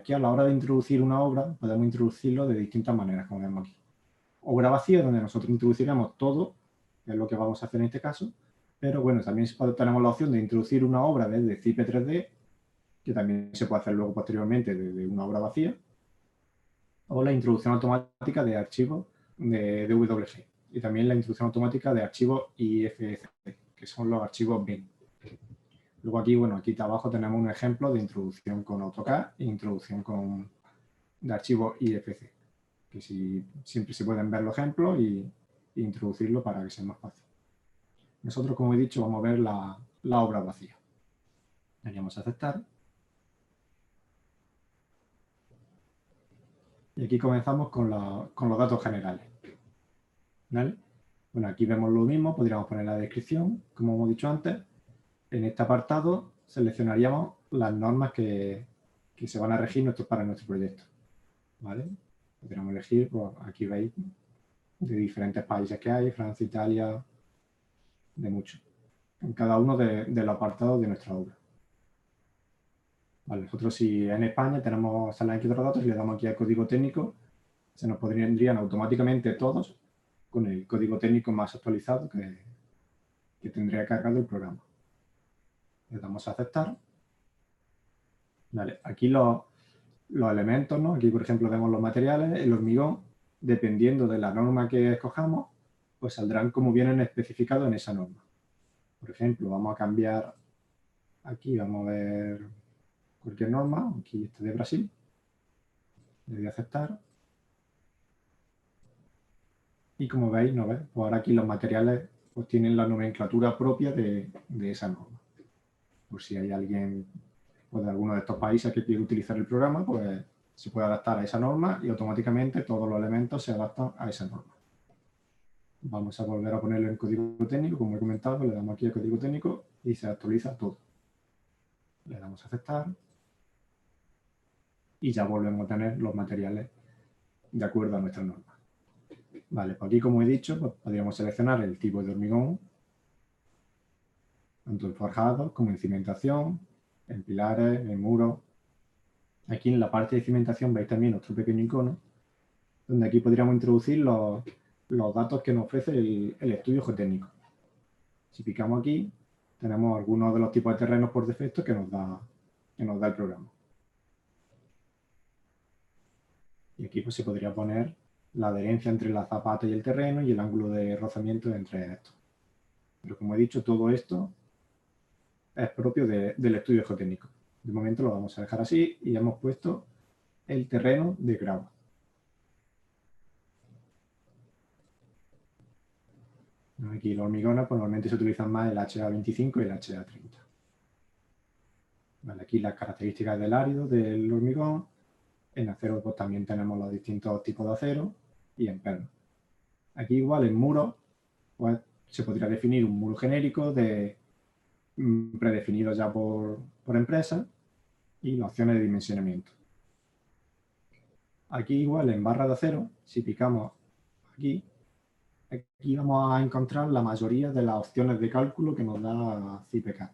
aquí a la hora de introducir una obra, podemos introducirlo de distintas maneras, como vemos aquí. Obra vacía, donde nosotros introduciremos todo, que es lo que vamos a hacer en este caso, pero bueno, también tenemos la opción de introducir una obra desde ZIP 3D, que también se puede hacer luego posteriormente desde una obra vacía, o la introducción automática de archivos de DWG, y también la introducción automática de archivos IFC, que son los archivos BIM. Luego aquí, bueno, aquí abajo tenemos un ejemplo de introducción con AutoCAD e introducción de archivos IFC, que siempre se pueden ver los ejemplos y introducirlo para que sea más fácil. Nosotros, como he dicho, vamos a ver la obra vacía. Daríamos a aceptar. Y aquí comenzamos con los datos generales. ¿Vale? Bueno, aquí vemos lo mismo, podríamos poner la descripción, como hemos dicho antes. En este apartado seleccionaríamos las normas que se van a regir para nuestro proyecto. ¿Vale? Podríamos elegir, pues aquí veis, de diferentes países que hay, Francia, Italia, de muchos, en cada uno de los apartados de nuestra obra. Vale, nosotros si en España tenemos salas aquí otros datos y le damos aquí al código técnico, se nos pondrían automáticamente todos con el código técnico más actualizado que tendría cargado el programa. Le damos a aceptar. Vale, aquí los elementos, ¿no? Aquí, por ejemplo, vemos los materiales, el hormigón, dependiendo de la norma que escojamos, pues saldrán como vienen especificados en esa norma. Por ejemplo, vamos a cambiar, aquí vamos a ver cualquier norma, aquí este de Brasil, le doy a aceptar. Y como veis, ¿no? Pues ahora aquí los materiales pues, tienen la nomenclatura propia de esa norma. Por si hay alguien pues, de alguno de estos países que quiere utilizar el programa, pues se puede adaptar a esa norma y automáticamente todos los elementos se adaptan a esa norma. Vamos a volver a ponerlo en código técnico, como he comentado, le damos aquí a código técnico y se actualiza todo. Le damos a aceptar y ya volvemos a tener los materiales de acuerdo a nuestra norma. Vale, pues aquí, como he dicho, pues podríamos seleccionar el tipo de hormigón, tanto en forjado como en cimentación, en pilares, en muros. Aquí en la parte de cimentación veis también otro pequeño icono, donde aquí podríamos introducir los datos que nos ofrece el estudio geotécnico. Si picamos aquí, tenemos algunos de los tipos de terrenos por defecto que nos da el programa. Y aquí pues, se podría poner la adherencia entre la zapata y el terreno y el ángulo de rozamiento entre estos. Pero como he dicho, todo esto es propio del estudio geotécnico. De momento lo vamos a dejar así y ya hemos puesto el terreno de grava. Aquí los hormigones pues, normalmente se utilizan más el HA25 y el HA30. Vale, aquí las características del árido del hormigón. En acero pues, también tenemos los distintos tipos de acero y en perno. Aquí igual en muros pues, se podría definir un muro genérico predefinido ya por empresa y las opciones de dimensionamiento. Aquí igual en barra de acero, si picamos aquí vamos a encontrar la mayoría de las opciones de cálculo que nos da CIPCAD.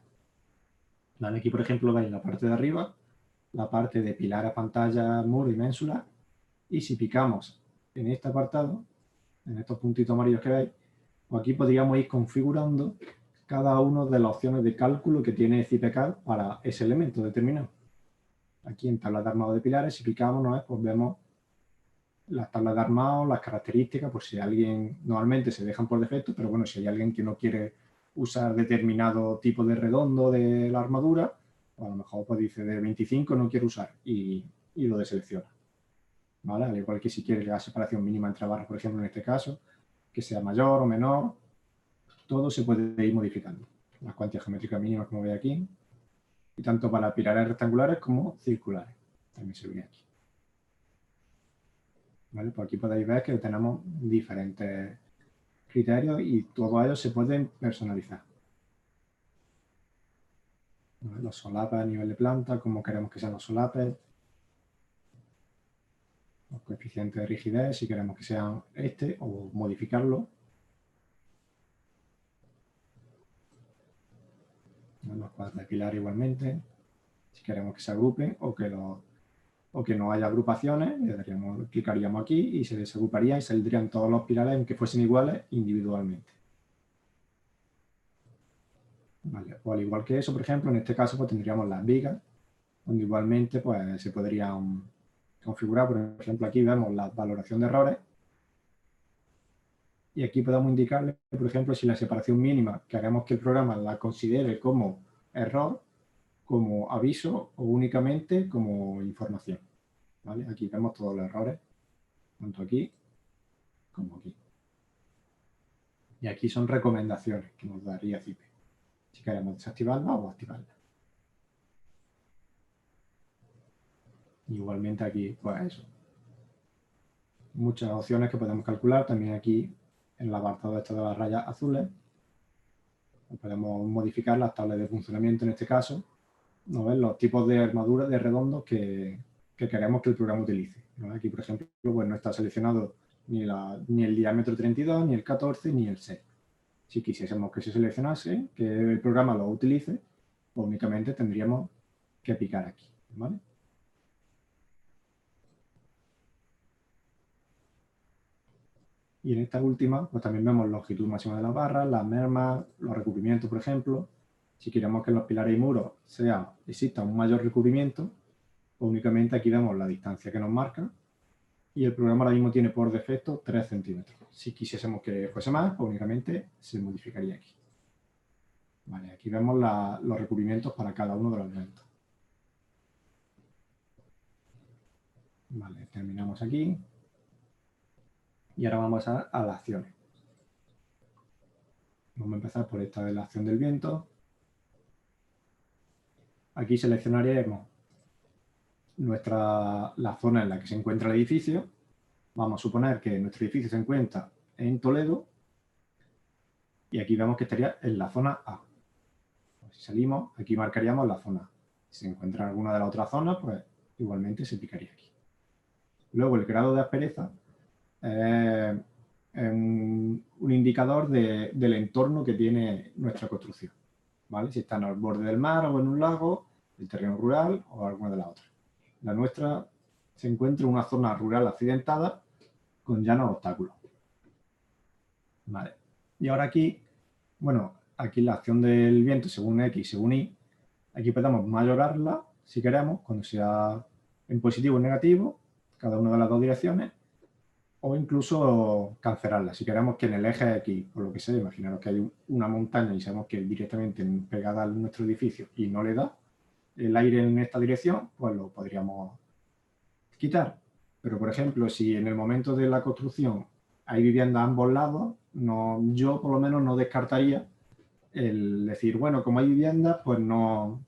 Vale, aquí por ejemplo veis la parte de arriba, la parte de pilares, pantallas, muro y ménsula, y si picamos en este apartado, en estos puntitos amarillos que veis, pues aquí podríamos ir configurando cada una de las opciones de cálculo que tiene CIPCAD para ese elemento determinado. Aquí en tabla de armado de pilares, si picamos, ¿no? Pues vemos las tablas de armado, las características, por si alguien, normalmente se dejan por defecto, pero bueno, si hay alguien que no quiere usar determinado tipo de redondo de la armadura, pues a lo mejor pues dice de 25 no quiero usar y lo deselecciona. ¿Vale? Al igual que si quiere la separación mínima entre barras, por ejemplo, en este caso, que sea mayor o menor, todo se puede ir modificando. Las cuantías geométricas mínimas, como veis aquí, y tanto para pilares rectangulares como circulares. También se viene aquí. ¿Vale? Pues aquí podéis ver que tenemos diferentes criterios y todos ellos se pueden personalizar. ¿Vale? Los solapes a nivel de planta, cómo queremos que sean los solapes, los coeficientes de rigidez, si queremos que sean o modificarlo. Los cuadros de pilar igualmente, si queremos que se agrupen o o que no haya agrupaciones, clicaríamos aquí y se desagruparía y saldrían todos los pilares aunque fuesen iguales individualmente. Vale, o al igual que eso, por ejemplo, en este caso pues tendríamos las vigas, donde igualmente pues, se podrían configurar. Por ejemplo, aquí vemos la valoración de errores y aquí podemos indicarle, por ejemplo, si la separación mínima queremos que el programa la considere como error, como aviso o únicamente como información. ¿Vale? Aquí vemos todos los errores, tanto aquí como aquí. Y aquí son recomendaciones que nos daría CIPE, si queremos desactivarla o activarla. Igualmente aquí, pues eso. Muchas opciones que podemos calcular. También aquí, en el apartado de las rayas azules, podemos modificar las tablas de funcionamiento en este caso, ¿no ves? Los tipos de armadura de redondos que queremos que el programa utilice, ¿no? Aquí, por ejemplo, pues no está seleccionado ni el diámetro 32, ni el 14, ni el 6. Si quisiésemos que se seleccionase, que el programa lo utilice, pues únicamente tendríamos que picar aquí, ¿vale? Y en esta última, pues también vemos longitud máxima de las barras, las mermas, los recubrimientos, por ejemplo. Si queremos que en los pilares y muros exista un mayor recubrimiento, pues únicamente aquí vemos la distancia que nos marca y el programa ahora mismo tiene por defecto 3 centímetros. Si quisiésemos que fuese más, pues únicamente se modificaría aquí. Vale, aquí vemos los recubrimientos para cada uno de los elementos. Vale, terminamos aquí. Y ahora vamos a las acciones. Vamos a empezar por esta de la acción del viento. Aquí seleccionaremos la zona en la que se encuentra el edificio. Vamos a suponer que nuestro edificio se encuentra en Toledo y aquí vemos que estaría en la zona A. Si salimos, aquí marcaríamos la zona A. Si se encuentra en alguna de las otras zonas, pues igualmente se picaría aquí. Luego el grado de aspereza es un indicador del entorno que tiene nuestra construcción, ¿vale? Si está al borde del mar o en un lago, el terreno rural o alguna de las otras. La nuestra se encuentra en una zona rural accidentada con llanos obstáculos. Vale. Y ahora aquí, bueno, aquí la acción del viento según X y según Y, aquí podemos mayorarla si queremos, cuando sea en positivo o en negativo, cada una de las dos direcciones, o incluso cancelarla. Si queremos que en el eje X, por lo que sea, imaginaros que hay una montaña y sabemos que directamente pegada a nuestro edificio y no le da el aire en esta dirección, pues lo podríamos quitar. Pero, por ejemplo, si en el momento de la construcción hay vivienda a ambos lados, yo por lo menos no descartaría el decir, bueno, como hay viviendas, pues no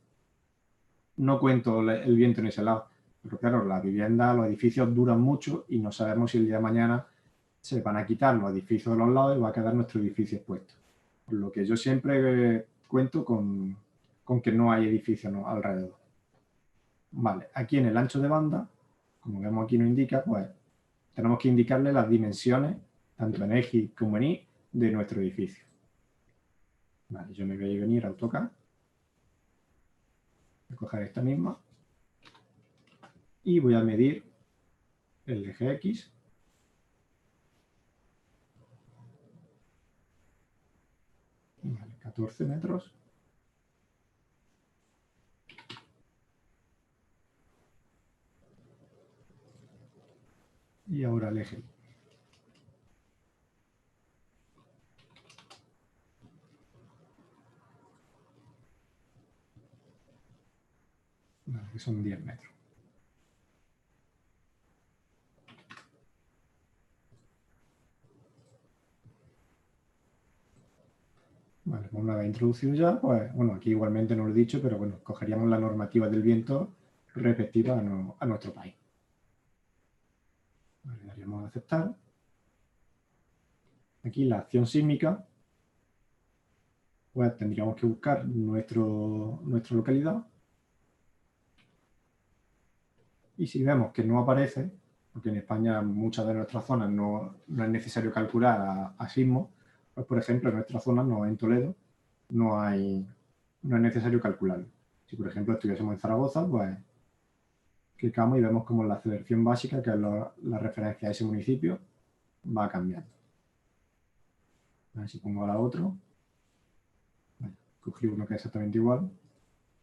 cuento el viento en ese lado. Pero claro, las viviendas, los edificios duran mucho y no sabemos si el día de mañana se van a quitar los edificios de los lados y va a quedar nuestro edificio expuesto. Por lo que yo siempre cuento con que no hay edificios alrededor. Vale, aquí en el ancho de banda, como vemos aquí nos indica, pues tenemos que indicarle las dimensiones, tanto en X como en Y, de nuestro edificio. Vale, yo me voy a venir a AutoCAD, voy a coger esta misma y voy a medir el eje X. Vale, 14 metros. Y ahora el eje Y. Vale, que son 10 metros. Vale, como la he introducido ya, pues bueno, aquí igualmente no lo he dicho, pero bueno, cogeríamos la normativa del viento respectiva a nuestro país. Vale, daríamos a aceptar. Aquí la acción sísmica, pues tendríamos que buscar nuestra localidad. Y si vemos que no aparece, porque en España muchas de nuestras zonas no es necesario calcular a sismo, pues por ejemplo en nuestra zona, no en Toledo, no es necesario calcularlo. Si por ejemplo estuviésemos en Zaragoza, pues clicamos y vemos como la aceleración básica, que es la referencia a ese municipio, va cambiando. A ver si pongo ahora otro. Bueno, cogí uno que es exactamente igual.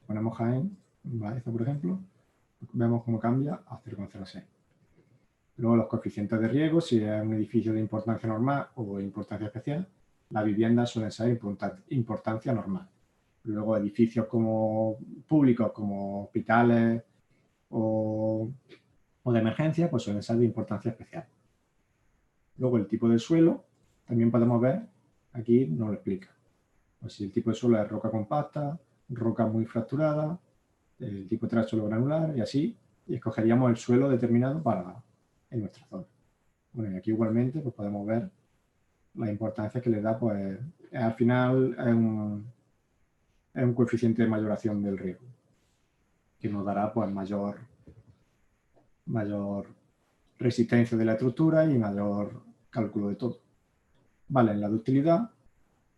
Ponemos Jaén, Baeza, por ejemplo. Vemos cómo cambia a 0,06. Luego los coeficientes de riesgo, si es un edificio de importancia normal o de importancia especial, las viviendas suelen ser importancia normal. Luego edificios como públicos, como hospitales o de emergencia, pues suelen ser de importancia especial. Luego el tipo de suelo, también podemos ver, aquí nos lo explica. Pues si el tipo de suelo es roca compacta, roca muy fracturada, el tipo de suelo granular y así, y escogeríamos el suelo determinado en nuestra zona. Bueno, y aquí igualmente pues podemos ver la importancia que le da, pues al final es un coeficiente de mayoración del riesgo, que nos dará pues mayor resistencia de la estructura y mayor cálculo de todo. Vale, en la ductilidad,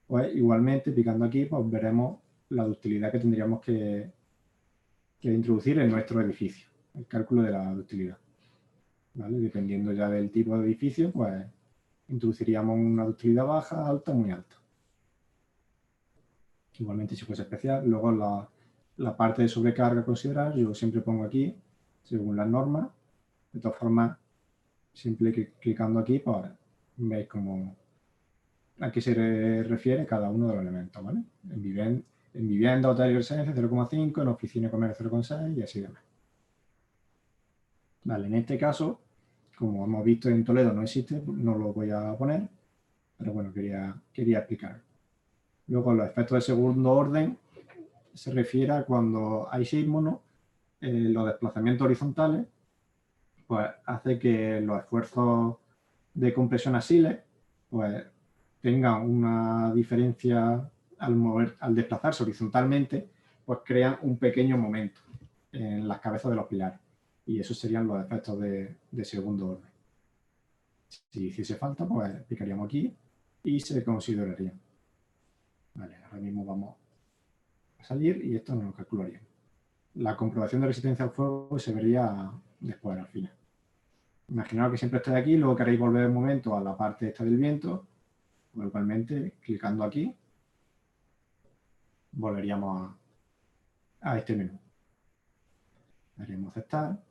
pues igualmente picando aquí, pues veremos la ductilidad que tendríamos que introducir en nuestro edificio, el cálculo de la ductilidad. ¿Vale? Dependiendo ya del tipo de edificio, pues introduciríamos una ductilidad baja, alta, muy alta. Igualmente si fuese especial. Luego la parte de sobrecarga a considerar, yo siempre pongo aquí, según las normas. De todas formas, siempre clicando aquí, pues veis cómo a qué se refiere cada uno de los elementos, ¿vale? En vivienda, hotel y residencia 0,5, en oficina y comercio 0,6 y así demás. Vale, en este caso, como hemos visto en Toledo no existe, no lo voy a poner, pero bueno, quería explicar. Luego los efectos de segundo orden se refiere a cuando hay sismos, los desplazamientos horizontales, pues hace que los esfuerzos de compresión asiles, pues tengan una diferencia al desplazarse horizontalmente, pues crean un pequeño momento en las cabezas de los pilares. Y esos serían los efectos de segundo orden. Si hiciese falta, pues picaríamos aquí y se consideraría. Vale, ahora mismo vamos a salir y esto nos lo calcularía. La comprobación de resistencia al fuego se vería después, al final. Imaginaos que siempre estáis aquí, luego queréis volver un momento a la parte esta del viento, pues igualmente, clicando aquí, volveríamos a este menú. Daríamos aceptar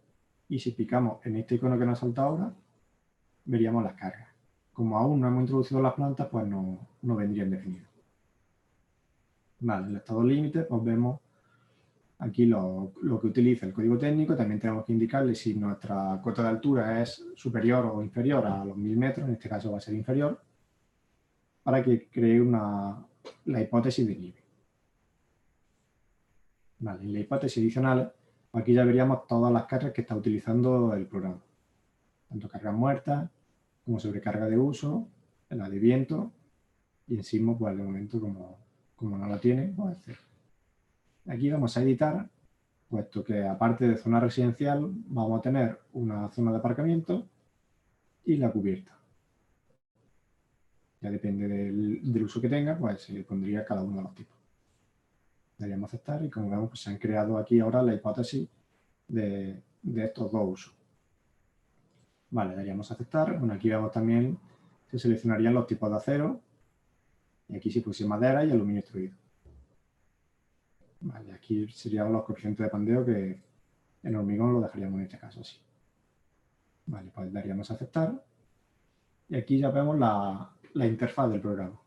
y si picamos en este icono que nos ha saltado ahora, veríamos las cargas. Como aún no hemos introducido las plantas, pues no vendrían definidas. Vale, en el estado límite, pues vemos aquí lo que utiliza el código técnico. También tenemos que indicarle si nuestra cota de altura es superior o inferior a los 1000 metros, en este caso va a ser inferior, para que cree la hipótesis de nieve. Vale, en la hipótesis adicional, aquí ya veríamos todas las cargas que está utilizando el programa. Tanto cargas muertas, como sobrecarga de uso, la de viento, y en sismo, pues de momento, como no la tiene, pues es cero. Aquí vamos a editar, puesto que aparte de zona residencial, vamos a tener una zona de aparcamiento y la cubierta. Ya depende del uso que tenga, pues se pondría cada uno de los tipos. Daríamos a aceptar y como vemos, pues se han creado aquí ahora la hipótesis de estos dos usos. Vale, daríamos a aceptar. Bueno, aquí vemos también, se seleccionarían los tipos de acero. Y aquí si puse madera y aluminio extruido. Vale, aquí serían los coeficientes de pandeo que en hormigón lo dejaríamos en este caso así. Vale, pues daríamos a aceptar. Y aquí ya vemos la interfaz del programa.